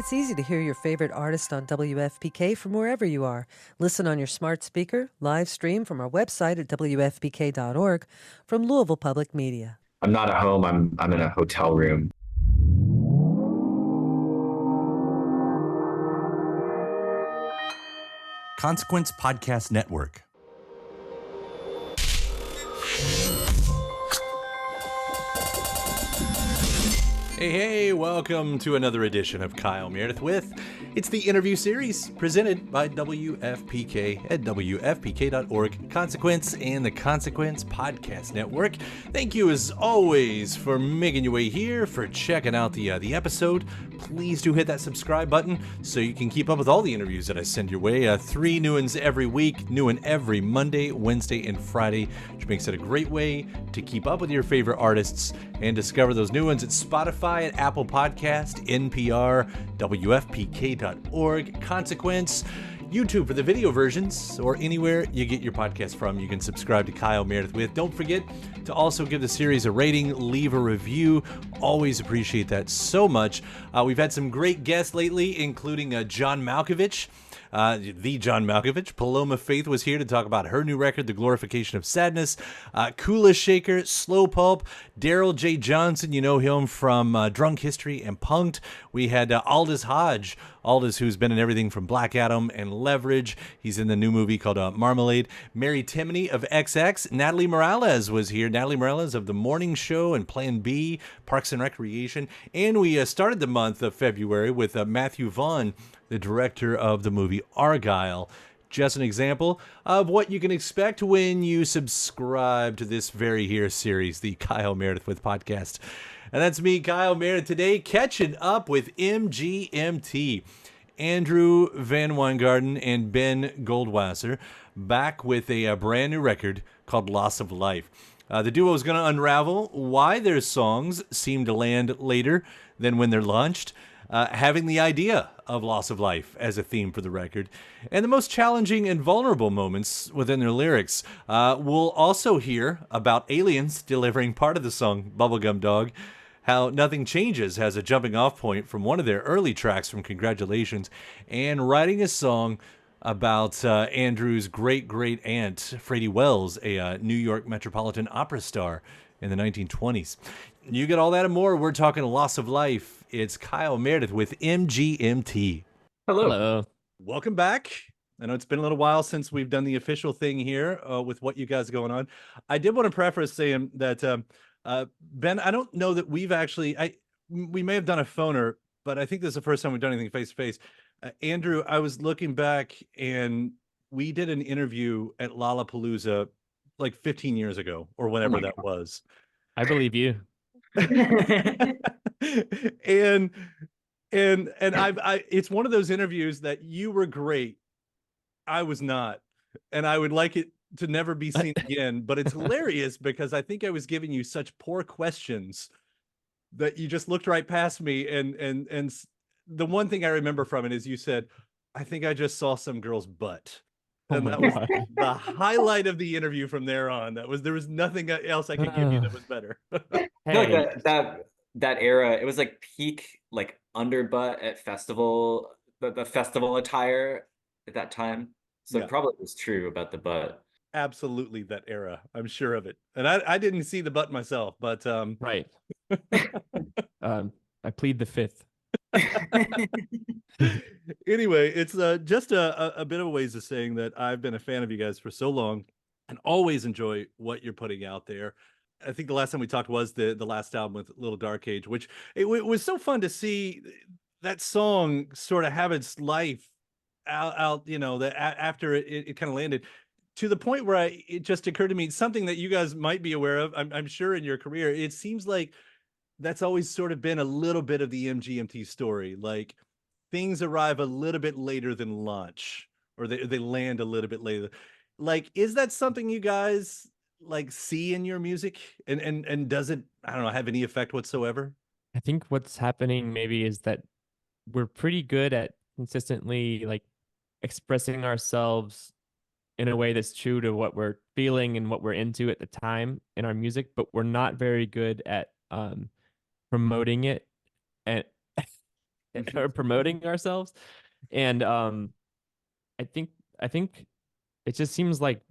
It's easy to hear your favorite artist on WFPK from wherever you are. Listen on your smart speaker, live stream from our website at WFPK.org, from Louisville Public Media. I'm not at home. I'm in a hotel room. Consequence Podcast Network. Hey, welcome to another edition of Kyle Meredith with. It's the interview series presented by WFPK at WFPK.org, Consequence, and the Consequence Podcast Network. Thank you, as always, for making your way here, for checking out the episode. Please do hit that subscribe button so you can keep up with all the interviews that I send your way. 3 new ones every week, new one every Monday, Wednesday, and Friday, which makes it a great way to keep up with your favorite artists and discover those new ones at Spotify, at Apple Podcast, NPR, WFPK.org, Consequence, YouTube for the video versions, or anywhere you get your podcast from. You can subscribe to Kyle Meredith with. Don't forget to also give the series a rating, leave a review. Always appreciate that so much. We've had some great guests lately, including John Malkovich. The John Malkovich. Paloma Faith was here to talk about her new record, The Glorification of Sadness. Kula Shaker, Slow Pulp, Daryl J. Johnson, you know him from Drunk History and Punk'd. We had Aldous Hodge. Aldous, who's been in everything from Black Adam and Leverage. He's in the new movie called Marmalade. Mary Timony of XX. Natalie Morales was here. Natalie Morales of The Morning Show and Plan B, Parks and Recreation. And we started the month of February with Matthew Vaughn, the director of the movie Argyle. Just an example of what you can expect when you subscribe to this very here series, the Kyle Meredith with podcast. And that's me, Kyle Meredith, today catching up with MGMT. Andrew VanWyngarden and Ben Goldwasser back with a brand new record called Loss of Life. The duo is going to unravel why their songs seem to land later than when they're launched, having the idea of loss of life as a theme for the record, and the most challenging and vulnerable moments within their lyrics. We'll also hear about aliens delivering part of the song Bubblegum Dog, how Nothing Changes has a jumping off point from one of their early tracks from Congratulations, and writing a song about Andrew's great-great aunt, Phradie Wells, a New York Metropolitan opera star in the 1920s. You get all that and more. We're talking Loss of Life. It's Kyle Meredith with MGMT. Hello. Welcome back. I know it's been a little while since we've done the official thing here with what you guys are going on. I did want to preface saying that, Ben, I don't know that we've actually, we may have done a phoner, but I think this is the first time we've done anything face-to-face. Andrew, I was looking back and we did an interview at Lollapalooza like 15 years ago or whenever that was. I believe you. and I it's one of those interviews that you were great, I was not, and I would like it to never be seen again. But it's hilarious because I think I was giving you such poor questions that you just looked right past me. And the one thing I remember from it is you said, "I think I just saw some girl's butt." And that was the highlight of the interview from there on. There was nothing else I could give you that was better. Hey. I feel like that era, it was like peak like underbutt at festival, the festival attire at that time. So it probably was true about the butt. Absolutely, that era. I'm sure of it. And I didn't see the butt myself, but Right. I plead the fifth. Anyway, it's just a bit of ways of saying that I've been a fan of you guys for so long and always enjoy what you're putting out there. I think the last time we talked was the last album with Little Dark Age, which it was so fun to see that song sort of have its life out you know, after it kind of landed, to the point where it just occurred to me, something that you guys might be aware of, I'm sure in your career, it seems like that's always sort of been a little bit of the MGMT story. Like things arrive a little bit later than launch, or they land a little bit later. Like, is that something you guys like see in your music? And does it, I don't know, have any effect whatsoever? I think what's happening maybe is that we're pretty good at consistently like expressing ourselves in a way that's true to what we're feeling and what we're into at the time in our music, but we're not very good at promoting it and or promoting ourselves. And I think it just seems like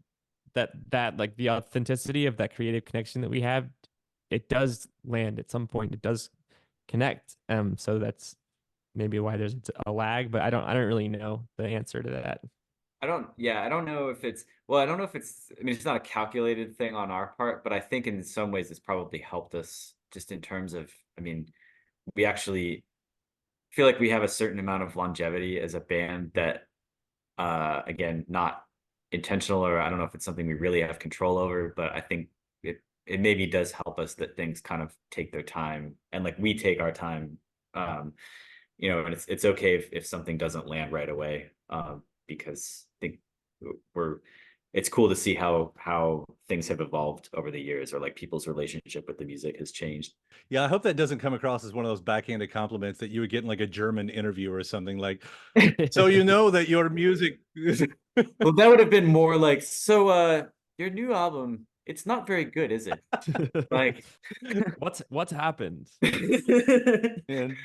that like the authenticity of that creative connection that we have, it does land at some point. It does connect. So that's maybe why there's a lag, but I don't really know the answer to that. I don't know if it's, I mean, it's not a calculated thing on our part, but I think in some ways it's probably helped us just in terms of, I mean, we actually feel like we have a certain amount of longevity as a band that, again, not intentional, or I don't know if it's something we really have control over, but I think it maybe does help us that things kind of take their time, and like we take our time, you know, and it's okay if something doesn't land right away, because I think it's cool to see how things have evolved over the years, or like people's relationship with the music has changed. Yeah, I hope that doesn't come across as one of those backhanded compliments that you would get in like a German interview or something, like, so you know that your music Well, that would have been more like, so your new album, it's not very good, is it? Like, what's happened? and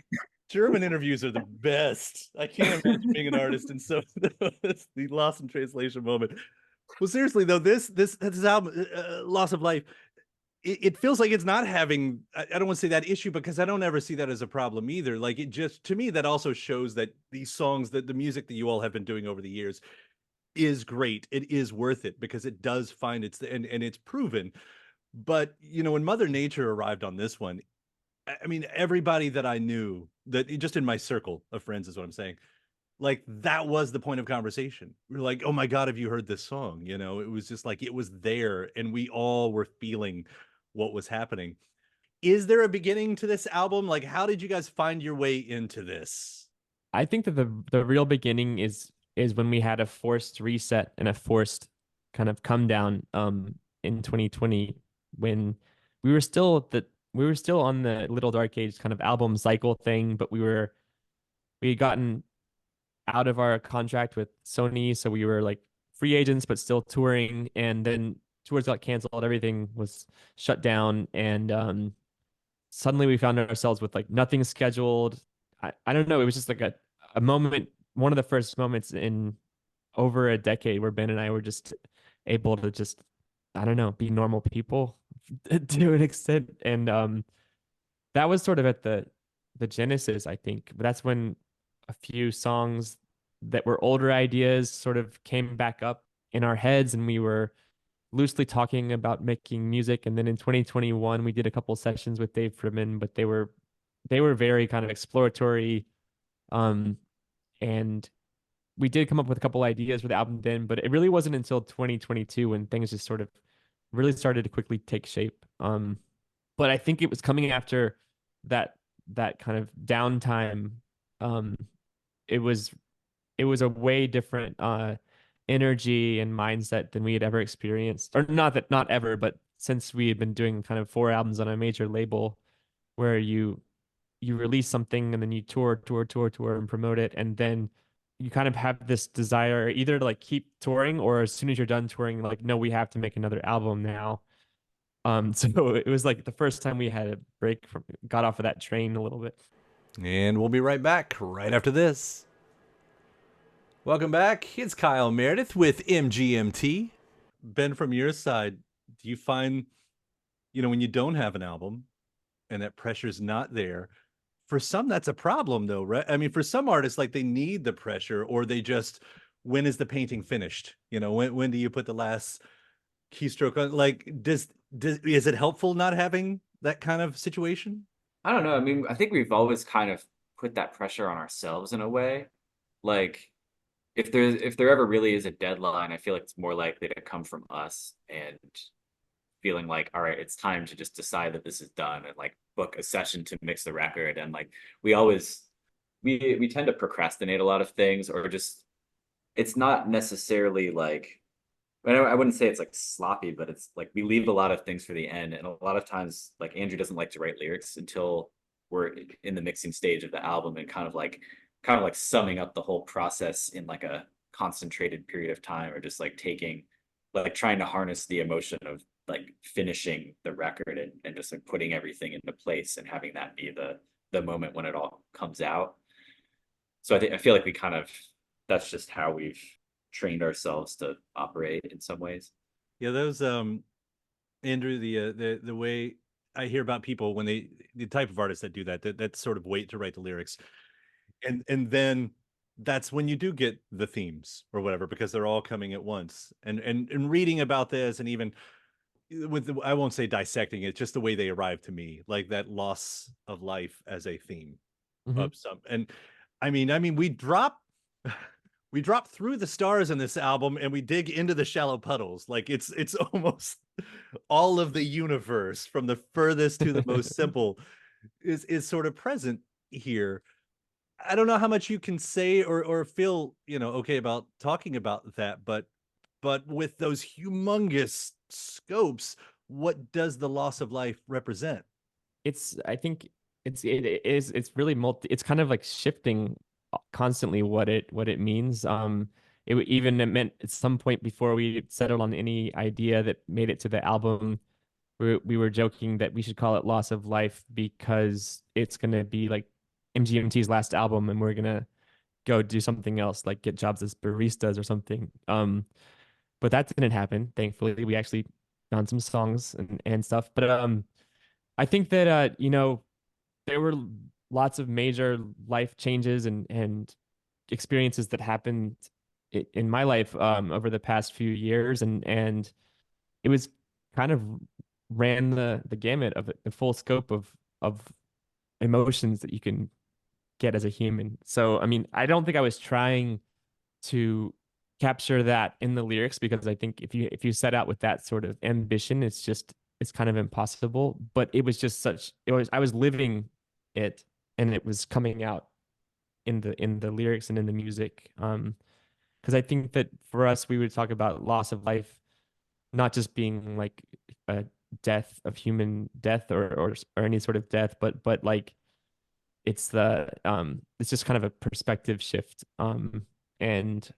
German interviews are the best. I can't imagine being an artist, and so it's the lost in translation moment. Well, seriously though, this album, Loss of Life, it feels like it's not having, I don't want to say that issue, because I don't ever see that as a problem either. Like, it just, to me, that also shows that these songs, that the music that you all have been doing over the years is great. It is worth it because it does find its, and it's proven. But, you know, when Mother Nature arrived on this one, I mean, everybody that I knew, that just in my circle of friends is what I'm saying, like, that was the point of conversation. We were like, oh my God, have you heard this song? You know, it was just like, it was there and we all were feeling what was happening. Is there a beginning to this album? Like, how did you guys find your way into this? I think that the real beginning is when we had a forced reset and a forced kind of come down in 2020, when we were still on the Little Dark Age kind of album cycle thing, but we had gotten out of our contract with Sony, so we were like free agents but still touring, and then tours got canceled, everything was shut down, and suddenly we found ourselves with like nothing scheduled. I don't know, it was just like a moment, one of the first moments in over a decade where Ben and I were just able to just, I don't know, be normal people to an extent. And that was sort of at the genesis, I think. But that's when a few songs that were older ideas sort of came back up in our heads, and we were loosely talking about making music. And then in 2021 we did a couple sessions with Dave Fridman, but they were very kind of exploratory, and we did come up with a couple ideas for the album then, but it really wasn't until 2022 when things just sort of really started to quickly take shape. But I think it was coming after that kind of downtime. It was a way different energy and mindset than we had ever experienced, or not ever, but since we had been doing kind of 4 albums on a major label, where you release something and then you tour and promote it, and then you kind of have this desire either to like keep touring, or as soon as you're done touring, like, no, we have to make another album now. So it was like the first time we had a break from, got off of that train a little bit. And we'll be right back right after this. Welcome back. It's Kyle Meredith with MGMT. Ben, from your side, do you find, you know, when you don't have an album and that pressure's not there, for some that's a problem though, right? I mean, for some artists, like, they need the pressure, or they just, when is the painting finished? You know, when do you put the last keystroke on? Like, is it helpful not having that kind of situation? I don't know. I mean, I think we've always kind of put that pressure on ourselves in a way. Like, if there ever really is a deadline, I feel like it's more likely to come from us, and feeling like, all right, it's time to just decide that this is done, and like book a session to mix the record. And like, we tend to procrastinate a lot of things, or just, it's not necessarily like, I wouldn't say it's like sloppy, but it's like we leave a lot of things for the end. And a lot of times, like, Andrew doesn't like to write lyrics until we're in the mixing stage of the album, and kind of like summing up the whole process in like a concentrated period of time, or just like trying to harness the emotion of like finishing the record, and just like putting everything into place and having that be the moment when it all comes out. So I feel like that's just how we've trained ourselves to operate in some ways. Yeah, those Andrew, the way I hear about people when the type of artists that do that sort of wait to write the lyrics, and then that's when you do get the themes or whatever, because they're all coming at once. And reading about this, and even I won't say dissecting it, just the way they arrive to me, like that loss of life as a theme Mm-hmm. of some. And I mean, we drop through the stars in this album, and we dig into the shallow puddles. Like it's almost all of the universe, from the furthest to the most simple, is sort of present here. I don't know how much you can say or feel, okay about talking about that, but with those humongous scopes, what does the loss of life represent? I think it's really it's kind of like shifting constantly what it means. It meant at some point before we settled on any idea that made it to the album, we were joking that we should call it Loss of Life because it's gonna be like MGMT's last album, and we're gonna go do something else, like get jobs as baristas or something. But that didn't happen. Thankfully, we actually found some songs and stuff. But I think that there were lots of major life changes and experiences that happened in my life over the past few years, and it was kind of ran the gamut of the full scope of emotions that you can get as a human. So I mean, I don't think I was trying to capture that in the lyrics, because I think if you set out with that sort of ambition, it's kind of impossible. But it was just I was living it, and it was coming out in the lyrics and in the music. Because I think that for us, we would talk about loss of life not just being like a death of human death or any sort of death, but like it's just kind of a perspective shift, and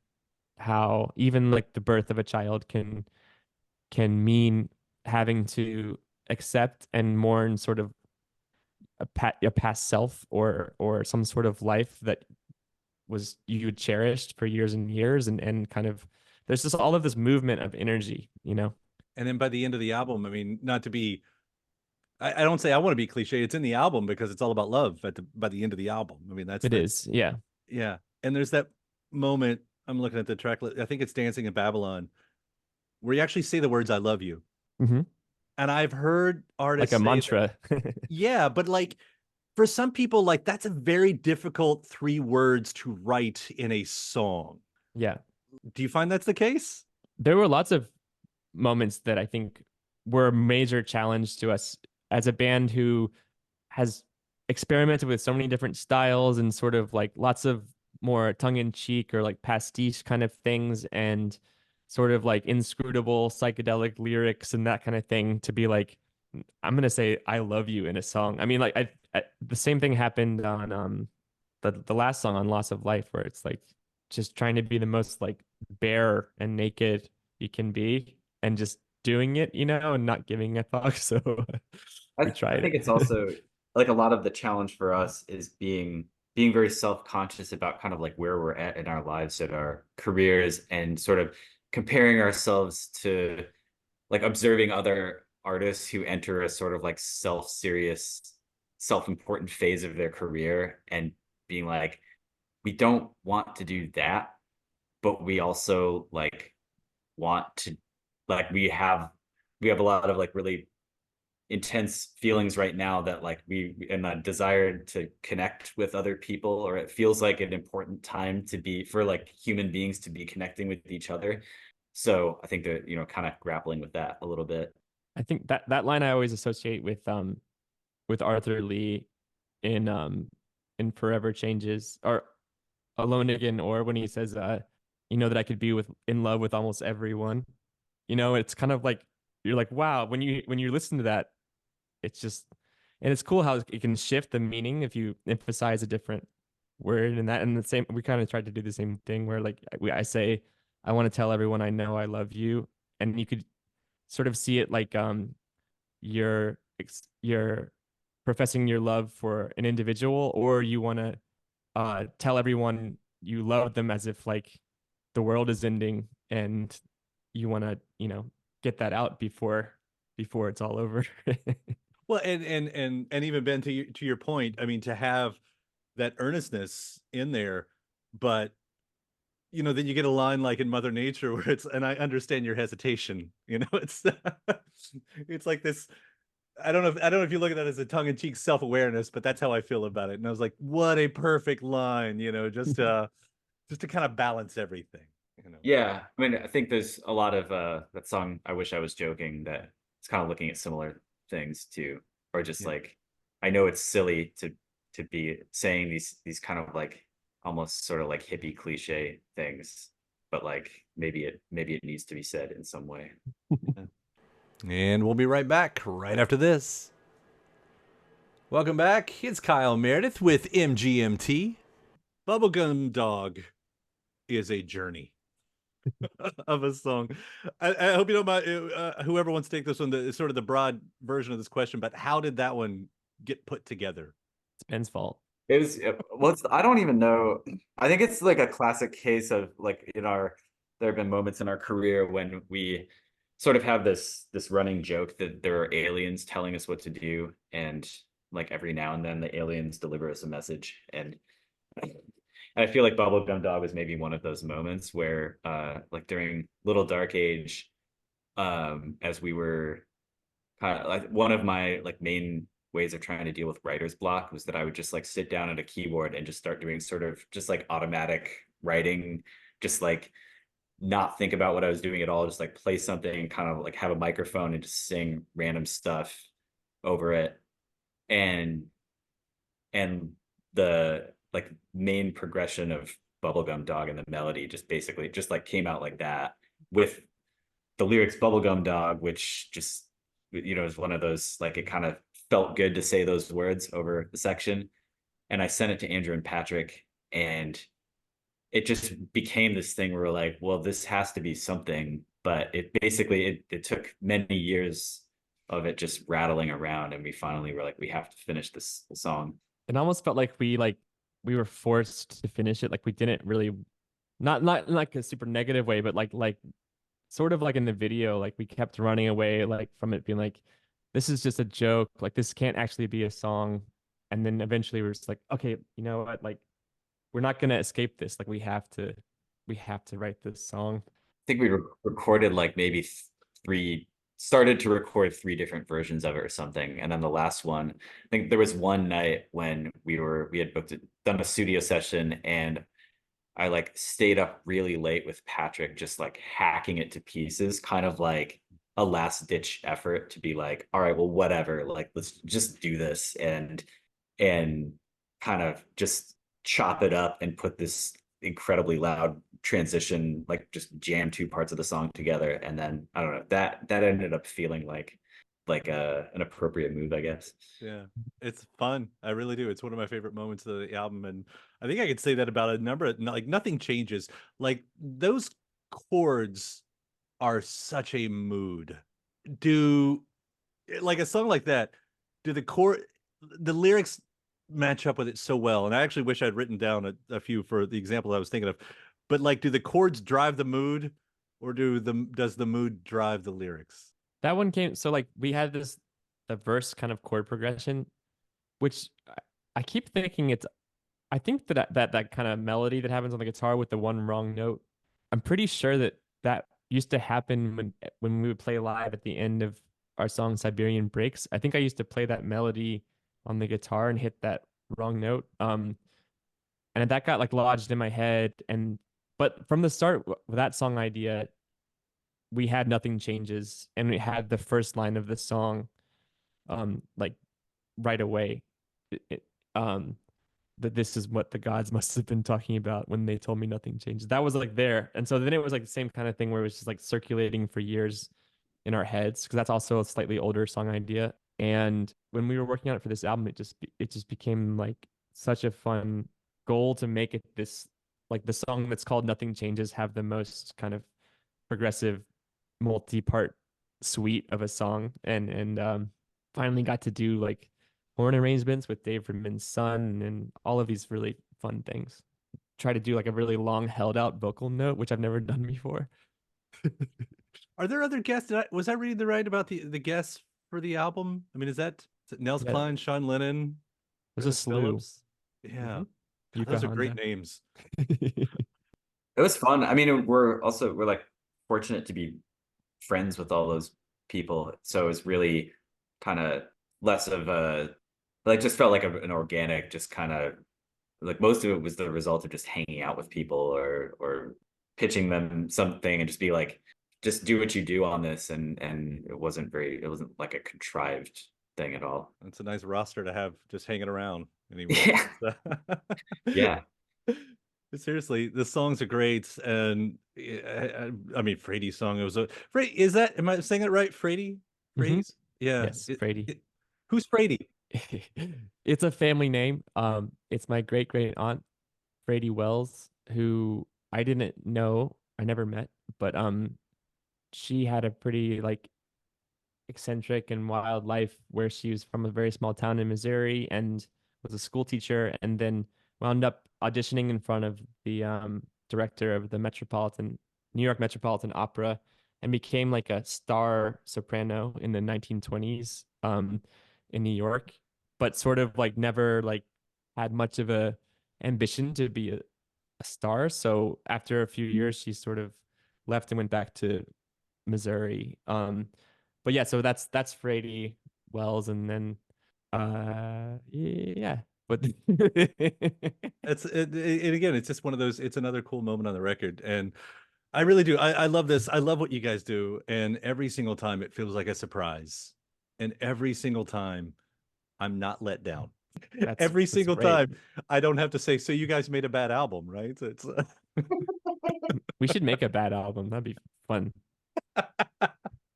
how even like the birth of a child can mean having to accept and mourn sort of a past self or some sort of life that was you cherished for years and years, and kind of there's just all of this movement of energy, you know. And then by the end of the album, I mean, not to be, I don't say I want to be cliche. It's in the album because it's all about love by the end of the album. I mean, It is, yeah. yeah. And there's that moment, I'm looking at the track list, I think it's Dancing in Babylon, where you actually say the words, I love you. Mm-hmm. And I've heard Like artists a say mantra. yeah, but like for some people, like that's a very difficult 3 words to write in a song. Yeah. Do you find that's the case? There were lots of moments that I think were a major challenge to us as a band who has experimented with so many different styles and sort of like lots of more tongue-in-cheek or like pastiche kind of things, and sort of like inscrutable psychedelic lyrics and that kind of thing, to be like, I'm gonna say I love you in a song. I mean, like the same thing happened on the last song on Loss of Life, where it's like just trying to be the most like bare and naked you can be, and just doing it, and not giving a fuck. So we I tried think it's it. also like a lot of the challenge for us is being very self-conscious about kind of like where we're at in our lives and our careers, and sort of comparing ourselves to like observing other artists who enter a sort of like self-serious, self-important phase of their career, and being like, we don't want to do that, but we also like want to, like we have a lot of like really intense feelings right now that like we and a desire to connect with other people, or it feels like an important time to be for like human beings to be connecting with each other. So I think that kind of grappling with that a little bit. I think that line I always associate with Arthur Lee in Forever Changes, or Alone Again, or when he says that I could be in love with almost everyone. It's kind of like you're like, wow, when you listen to that, it's just, and it's cool how it can shift the meaning if you emphasize a different word in that. And the same, we kind of tried to do the same thing where like I say, I want to tell everyone I know I love you, and you could sort of see it like you're professing your love for an individual, or you want to tell everyone you love them as if like the world is ending and you want to, get that out before it's all over. Well, and even Ben, to your point, I mean, to have that earnestness in there, but then you get a line like in Mother Nature where it's, and I understand your hesitation. It's it's like this. I don't know if you look at that as a tongue-in-cheek self-awareness, but that's how I feel about it. And I was like, what a perfect line, just to kind of balance everything. Yeah, I mean, I think there's a lot of that song, I Wish I Was Joking, that it's kind of looking at similar things too, or just Yeah. like, I know it's silly to be saying these kind of like almost sort of like hippie cliche things, but like maybe it needs to be said in some way. And we'll be right back right after this. Welcome back. It's Kyle Meredith with MGMT. Bubblegum Dog is a journey of a song. I hope you don't mind, whoever wants to take this one, sort of the broad version of this question, but how did that one get put together? It's Ben's fault. It was I don't even know. I think it's like a classic case of like there have been moments in our career when we sort of have this running joke that there are aliens telling us what to do, and like every now and then the aliens deliver us a message, and I feel like Bubblegum Dog was maybe one of those moments where like during Little Dark Age, as we were kind of like, one of my like main ways of trying to deal with writer's block was that I would just like sit down at a keyboard and just start doing sort of just like automatic writing, just like not think about what I was doing at all, just like play something and kind of like have a microphone and just sing random stuff over it. And the like main progression of Bubblegum Dog and the melody just basically just like came out like that, with the lyrics Bubblegum Dog, which just is one of those, like, it kind of felt good to say those words over the section. And I sent it to Andrew and Patrick, and it just became this thing where we're like, well, this has to be something. But it took many years of it just rattling around, and we finally were like, we have to finish this song. It almost felt like we were forced to finish it. Like we didn't really, not in like a super negative way, but like sort of like in the video, like we kept running away like from it, being like, this is just a joke. Like this can't actually be a song. And then eventually we're just like, okay, you know what? Like we're not gonna escape this. Like we have to write this song. I think we recorded like maybe started to record 3 different versions of it or something. And then the last one, I think there was one night when we had done a studio session, and I like stayed up really late with Patrick, just like hacking it to pieces, kind of like a last ditch effort to be like, all right, well, whatever, like let's just do this, and kind of just chop it up and put this incredibly loud transition, like just jam 2 parts of the song together. And then I don't know, that ended up feeling like an appropriate move, I guess. Yeah, it's fun. I really do. It's one of my favorite moments of the album, and I think I could say that about a number of, like, Nothing Changes. Like those chords are such a mood. Do, like, a song like that, do the lyrics match up with it so well? And I actually wish I'd written down a few for the example I was thinking of. But like, do the chords drive the mood, or does the mood drive the lyrics? That one came, so like we had the verse kind of chord progression, which I keep thinking I think that kind of melody that happens on the guitar with the one wrong note, I'm pretty sure that used to happen when we would play live at the end of our song Siberian Breaks. I think I used to play that melody on the guitar and hit that wrong note. And that got like lodged in my head. But from the start with that song idea, we had Nothing Changes, and we had the first line of the song, like right away. That this is what the gods must have been talking about when they told me nothing changes. That was like there. And so then it was like the same kind of thing where it was just like circulating for years in our heads, because that's also a slightly older song idea. And when we were working on it for this album, it just became like such a fun goal to make it this, like the song that's called Nothing Changes, have the most kind of progressive multi-part suite of a song. And finally got to do like horn arrangements with Dave Rimmond's son and all of these really fun things. Try to do like a really long held out vocal note, which I've never done before. Are there other guests? Was I reading the right about the guests for the album? I mean, is it Nels Cline, Sean Lennon, There's a slew. Phillips? Yeah, God, those are great names. It was fun. I mean, we're like fortunate to be friends with all those people, so it's really kind of less of a like just felt like an organic, just kind of like most of it was the result of just hanging out with people or pitching them something and just be like, just do what you do on this, and it wasn't like a contrived thing at all. It's a nice roster to have just hanging around anyway. Yeah. Seriously, the songs are great, and I mean, Phradie's song. It was Phradie. Is that? Am I saying it right? Phradie. Phradie's. Yeah. Yes, Phradie. Who's Phradie? It's a family name. It's my great aunt, Phradie Wells, who I didn't know, I never met, but she had a pretty like eccentric and wild life where she was from a very small town in Missouri and was a school teacher, and then wound up auditioning in front of the director of the New York Metropolitan Opera, and became like a star soprano in the 1920s in New York, but sort of like never like had much of a ambition to be a star. So after a few years, she sort of left and went back to Missouri. But yeah, so that's Phradie Wells, and then yeah. But again, it's just one of those. It's another cool moment on the record, and I really do. I love this. I love what you guys do, and every single time it feels like a surprise, and every single time I'm not let down. Every single time I don't have to say, so you guys made a bad album, right? It's we should make a bad album. That'd be fun.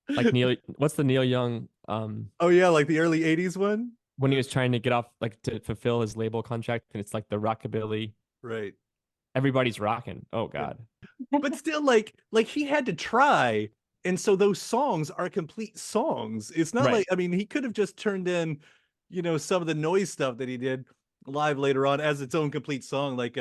Like what's the Neil Young oh yeah, like the early 80s one? When he was trying to get off, like to fulfill his label contract, and it's like the rockabilly. Right. Everybody's rocking. Oh God. But still, like he had to try. And so those songs are complete songs. It's not like, I mean, he could have just turned in, some of the noise stuff that he did live later on as its own complete song. Like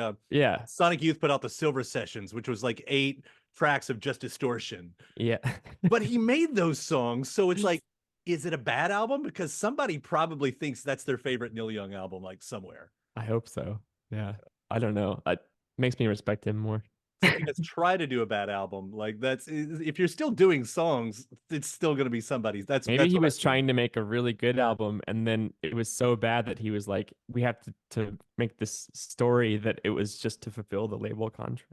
Sonic Youth put out the Silver Sessions, which was like 8 tracks of just distortion. Yeah. But he made those songs. So it's like, is it a bad album? Because somebody probably thinks that's their favorite Neil Young album, like somewhere. I hope so. Yeah. I don't know. It makes me respect him more. Let's try to do a bad album. Like if you're still doing songs, it's still going to be somebody's. Maybe he was trying to make a really good album, and then it was so bad that he was like, we have to make this story that it was just to fulfill the label contract.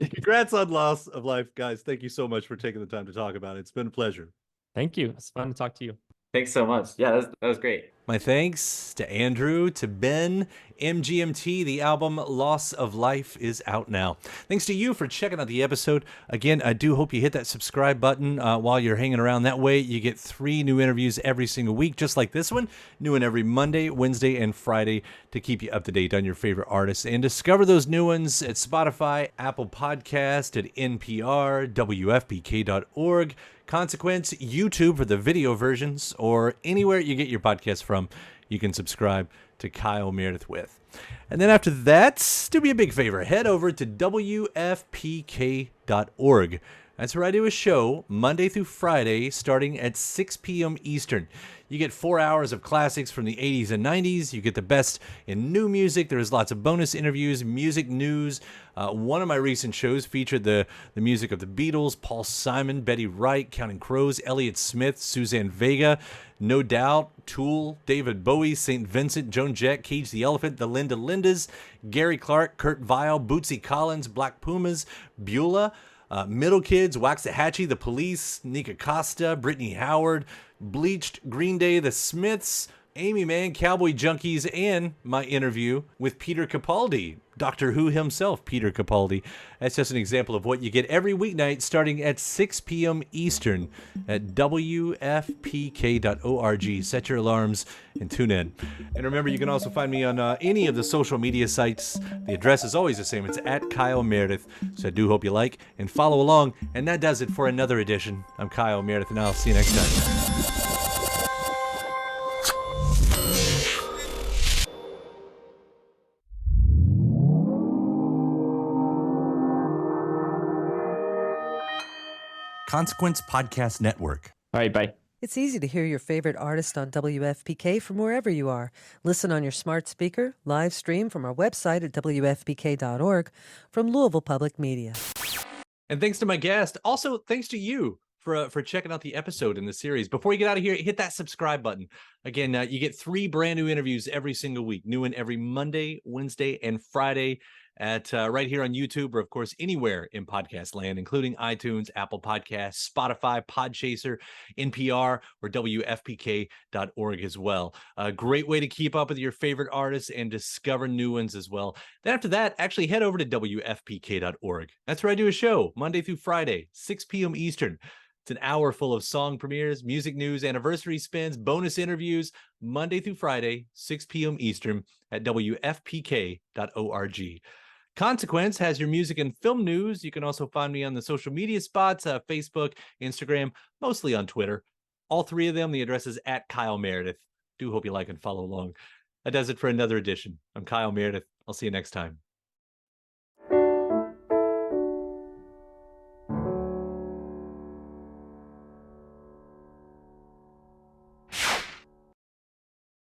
Congrats on loss of life, guys. Thank you so much for taking the time to talk about it. It's been a pleasure. Thank you. It's fun to talk to you. Thanks so much. Yeah, that was great. My thanks to Andrew, to Ben. MGMT, the album Loss of Life is out now. Thanks to you for checking out the episode. Again, I do hope you hit that subscribe button while you're hanging around. That way you get 3 new interviews every single week, just like this one. New one every Monday, Wednesday, and Friday to keep you up to date on your favorite artists. And discover those new ones at Spotify, Apple Podcast, at NPR, WFPK.org. Consequence, YouTube for the video versions, or anywhere you get your podcast from, you can subscribe to Kyle Meredith with. And then after that, do me a big favor, head over to WFPK.org. That's where I do a show Monday through Friday starting at 6 p.m. Eastern. You get 4 hours of classics from the 80s and 90s. You get the best in new music. There's lots of bonus interviews, music news. One of my recent shows featured the music of the Beatles, Paul Simon, Betty Wright, Counting Crows, Elliott Smith, Suzanne Vega, No Doubt, Tool, David Bowie, St. Vincent, Joan Jett, Cage the Elephant, the Linda Lindas, Gary Clark, Kurt Vile, Bootsy Collins, Black Pumas, Beulah, Middle Kids, Waxahachie, The Police, Nika Costa, Brittany Howard, Bleached, Green Day, The Smiths, Amy Mann, Cowboy Junkies, and my interview with Peter Capaldi, Doctor Who himself, Peter Capaldi. That's just an example of what you get every weeknight starting at 6 p.m. Eastern at WFPK.org. Set your alarms and tune in. And remember, you can also find me on any of the social media sites. The address is always the same. It's at Kyle Meredith. So I do hope you like and follow along. And that does it for another edition. I'm Kyle Meredith, and I'll see you next time. Consequence Podcast Network. All right, bye. It's easy to hear your favorite artist on WFPK from wherever you are. Listen on your smart speaker, live stream from our website at WFPK.org, from Louisville Public Media. And thanks to my guest. Also, thanks to you for checking out the episode in the series. Before you get out of here, hit that subscribe button. Again, you get 3 brand new interviews every single week. New one every Monday, Wednesday, and Friday at right here on YouTube, or of course anywhere in podcast land, including iTunes, Apple Podcasts, Spotify, Podchaser, NPR, or WFPK.org as well. A great way to keep up with your favorite artists and discover new ones as well. Then after that, actually head over to WFPK.org. That's where I do a show Monday through Friday, 6 p.m. Eastern. It's an hour full of song premieres, music news, anniversary spins, bonus interviews, Monday through Friday, 6 p.m. Eastern at WFPK.org. Consequence has your music and film news. You can also find me on the social media spots, Facebook, Instagram, mostly on Twitter. All 3 of them, the address is at Kyle Meredith. Do hope you like and follow along. That does it for another edition. I'm Kyle Meredith. I'll see you next time.